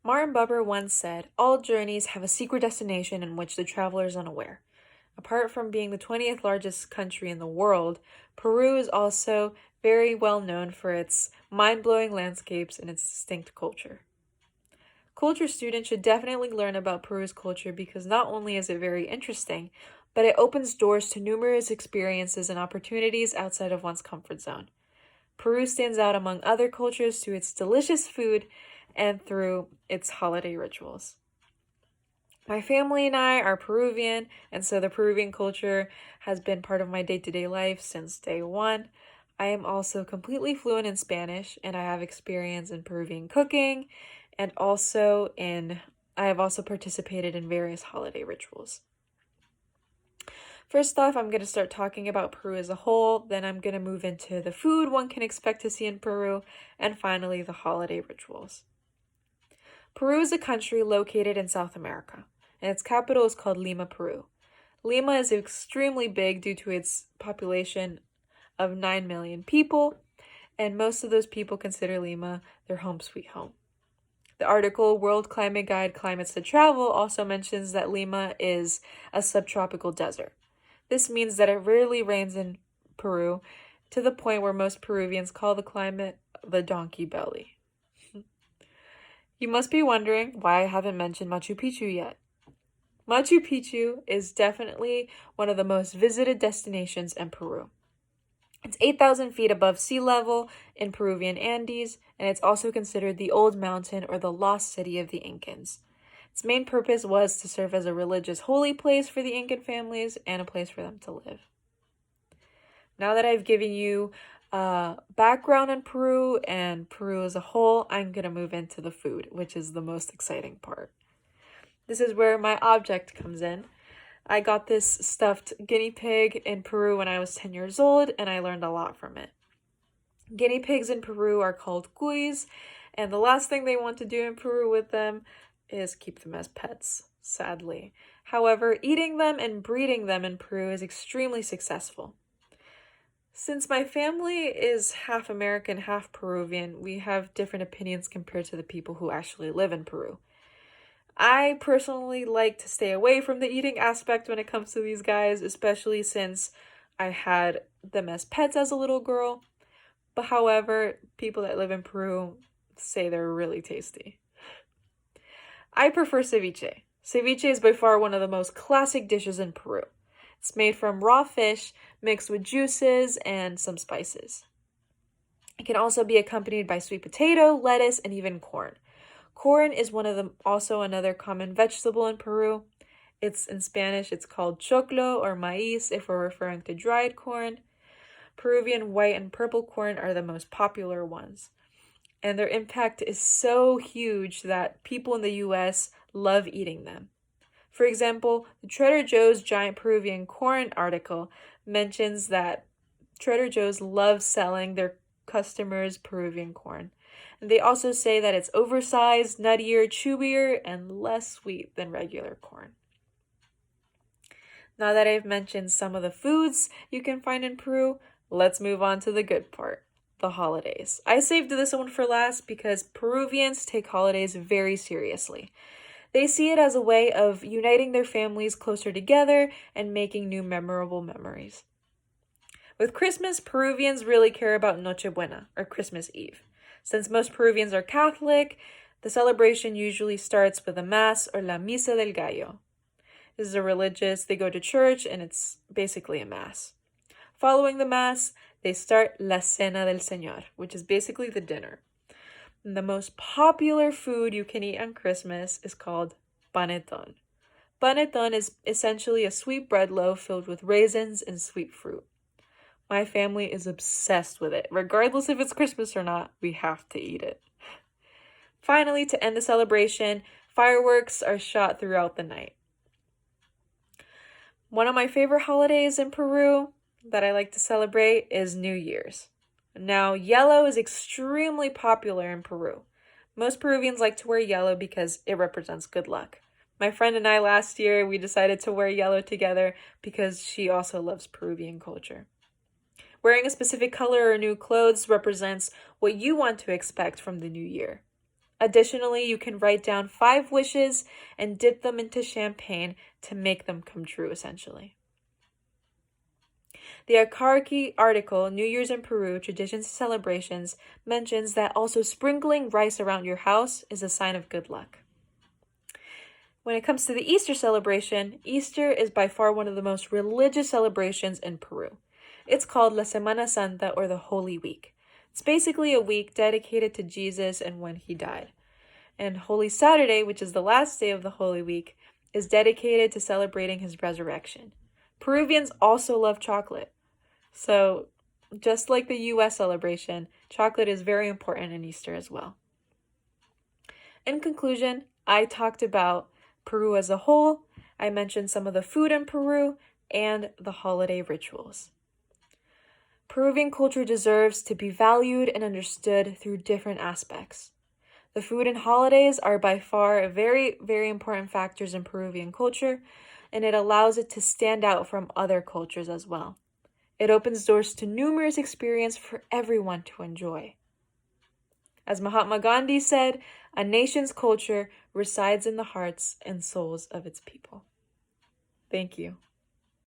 Martin Buber once said, "All journeys have a secret destination in which the traveler is unaware." Apart from being the 20th largest country in the world, Peru is also very well known for its mind-blowing landscapes and its distinct culture. Culture students should definitely learn about Peru's culture because not only is it very interesting, but it opens doors to numerous experiences and opportunities outside of one's comfort zone. Peru stands out among other cultures through its delicious food and through its holiday rituals. My family and I are Peruvian, and so the Peruvian culture has been part of my day-to-day life since day one. I am also completely fluent in Spanish, and I have experience in Peruvian cooking, and I have also participated in various holiday rituals. First off, I'm going to start talking about Peru as a whole, then I'm going to move into the food one can expect to see in Peru, and finally the holiday rituals. Peru is a country located in South America, and its capital is called Lima, Peru. Lima is extremely big due to its population of 9 million people, and most of those people consider Lima their home sweet home. The article World Climate Guide Climates to Travel also mentions that Lima is a subtropical desert. This means that it rarely rains in Peru, to the point where most Peruvians call the climate the donkey belly. You must be wondering why I haven't mentioned Machu Picchu yet. Machu Picchu is definitely one of the most visited destinations in Peru. It's 8,000 feet above sea level in Peruvian Andes, and it's also considered the old mountain or the lost city of the Incans. Its main purpose was to serve as a religious holy place for the Incan families and a place for them to live. Now that I've given you background on Peru and Peru as a whole, I'm going to move into the food, which is the most exciting part. This is where my object comes in. I got this stuffed guinea pig in Peru when I was 10 years old, and I learned a lot from it. Guinea pigs in Peru are called cuys, and the last thing they want to do in Peru with them is keep them as pets, sadly. However, eating them and breeding them in Peru is extremely successful. Since my family is half American, half Peruvian, we have different opinions compared to the people who actually live in Peru. I personally like to stay away from the eating aspect when it comes to these guys, especially since I had them as pets as a little girl. But however, people that live in Peru say they're really tasty. I prefer ceviche. Ceviche is by far one of the most classic dishes in Peru. It's made from raw fish mixed with juices and some spices. It can also be accompanied by sweet potato, lettuce, and even corn. Corn is also another common vegetable in Peru. In Spanish, it's called choclo or maíz if we're referring to dried corn. Peruvian white and purple corn are the most popular ones. And their impact is so huge that people in the US love eating them. For example, the Trader Joe's Giant Peruvian Corn article mentions that Trader Joe's loves selling their customers Peruvian corn. And they also say that it's oversized, nuttier, chewier, and less sweet than regular corn. Now that I've mentioned some of the foods you can find in Peru, let's move on to the good part, the holidays. I saved this one for last because Peruvians take holidays very seriously. They see it as a way of uniting their families closer together and making new memorable memories. With Christmas, Peruvians really care about Noche Buena, or Christmas Eve. Since most Peruvians are Catholic, the celebration usually starts with a Mass or La Misa del Gallo. This is they go to church and it's basically a Mass. Following the Mass, they start La Cena del Señor, which is basically the dinner. And the most popular food you can eat on Christmas is called panettone. Panettone is essentially a sweet bread loaf filled with raisins and sweet fruit. My family is obsessed with it. Regardless if it's Christmas or not, we have to eat it. Finally, to end the celebration, fireworks are shot throughout the night. One of my favorite holidays in Peru that I like to celebrate is New Year's. Now, yellow is extremely popular in Peru. Most Peruvians like to wear yellow because it represents good luck. My friend and I last year, we decided to wear yellow together because she also loves Peruvian culture. Wearing a specific color or new clothes represents what you want to expect from the new year. Additionally, you can write down 5 wishes and dip them into champagne to make them come true, essentially. The Akaraki article, New Year's in Peru, Traditions and Celebrations, mentions that also sprinkling rice around your house is a sign of good luck. When it comes to the Easter celebration, Easter is by far one of the most religious celebrations in Peru. It's called La Semana Santa, or the Holy Week. It's basically a week dedicated to Jesus and when he died. And Holy Saturday, which is the last day of the Holy Week, is dedicated to celebrating his resurrection. Peruvians also love chocolate. So, just like the US celebration, chocolate is very important in Easter as well. In conclusion, I talked about Peru as a whole. I mentioned some of the food in Peru and the holiday rituals. Peruvian culture deserves to be valued and understood through different aspects. The food and holidays are by far very, very important factors in Peruvian culture, and it allows it to stand out from other cultures as well. It opens doors to numerous experiences for everyone to enjoy. As Mahatma Gandhi said, a nation's culture resides in the hearts and souls of its people. Thank you.